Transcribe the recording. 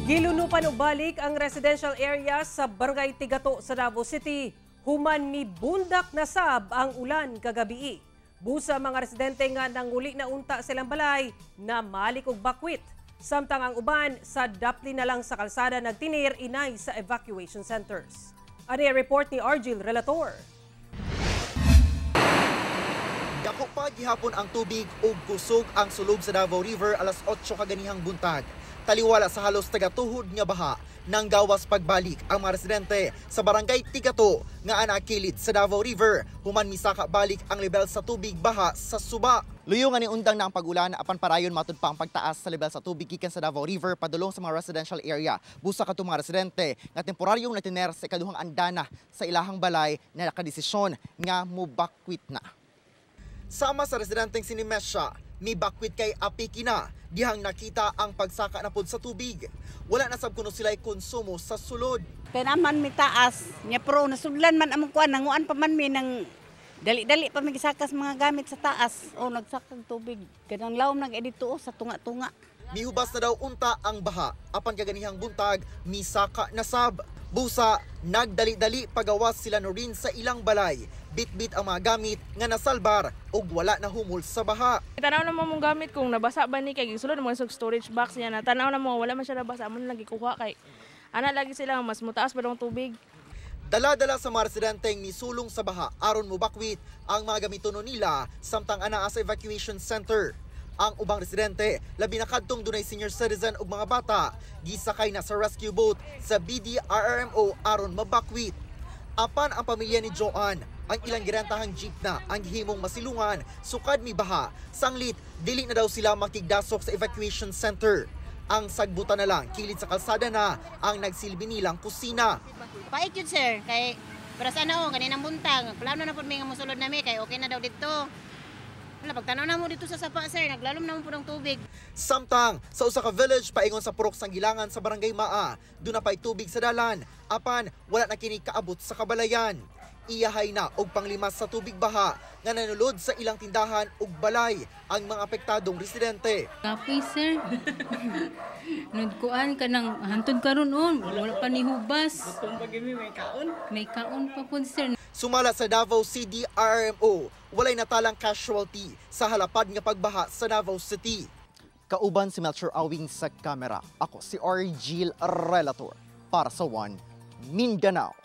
Gilunupan og balik ang residential area sa Barangay Tigato sa Davao City. Human mi bundak na sab ang ulan kagabi. Busa mga residente nga nanguli na unta silang balay na malik og bakwit. Samtang ang uban sa dapli na lang sa kalsada nagtinir inay sa evacuation centers. Ano yung report ni Argil Relator? Dako pa gihapon ang tubig ug kusog ang sulog sa Davao River alas 8 kaganihang buntag. Taliwala sa halos tagatuhod nga baha nang gawas pagbalik ang mga residente sa Barangay Tigato nga anakilid sa Davao River human misaka balik ang level sa tubig baha sa suba. Luyo nga ni undang na ang pag-ulan apan parayon matud pa ang pagtaas sa level sa tubig gikan sa Davao River padulong sa mga residential area. Busa kadtong mga residente nga temporaryong natiner sa ikaduhang andana sa ilahang balay na nakadesisyon nga mobakwit na. Sama sa residenteng sinimesya, mi bakwit kay apiki na, dihang nakita ang pagsaka na pod sa tubig. Wala na sab kuno sila'y konsumo sa sulod. Kaya naman mi taas, niya pro nasudlan man among kuan, nanguan pa man mi nang dali-dali pa mi gisakas mga gamit sa taas. O nagsakag tubig, kanang lawom nag-edito sa tunga-tunga. Mihubas na daw unta ang baha, apan kaganihang buntag, misaka na sab. Busa, nagdali-dali pagawas sila no rin sa ilang balay. Bit-bit ang mga gamit nga nasalbar ug wala na humol sa baha. Tanaw na mo mong gamit kung nabasa ba ni kay gisulod mo sa storage box niya na tanaw na mo wala man siya nabasa mo lagi kuha kay ana lagi sila mas mutaas pa dong tubig. Dala-dala sa mga residenteng misulong sa baha aron mobakwit ang mga gamiton nila samtang anaa sa evacuation center. Ang ubang residente, labi na kadtong dunay senior citizen ug mga bata, gisakay na sa rescue boat sa BDRRMO aron mabakwit. Apan ang pamilya ni Joan, ang ilang girentahang jeep na ang himong masilungan, sukad mi baha, sanglit dili na daw sila makigdasok sa evacuation center. Ang sagbutan na lang, kilid sa kalsada na ang nagsilbi nilang kusina. Pait yun sir, kay para sana ganinang buntag, plano na po may nga musulod nami, kay okay na daw dito. Wala, pagtanaw na mo dito sa sapa, sir, naglalom na mo po ng tubig. Samtang, sa usa ka village paingon sa Purok Sanggilangan sa Barangay Maa, doon na pa'y tubig sa dalan, apan wala na kini kaabot sa kabalayan. Iyahay na og panglimas sa tubig baha nga nanulod sa ilang tindahan ug balay ang mga apektadong residente. Kapoy sir. Nudkuan ka nang hantod karon wala pa ni hubas. Butong pagimi may kaon. May kaon pa pud sir. Sumala sa Davao CDRMO, walay natalang casualty sa halapad nga pagbaha sa Davao City. Kauban si Melchor Awing sa kamera. Ako si Argil Relator para sa One Mindanao.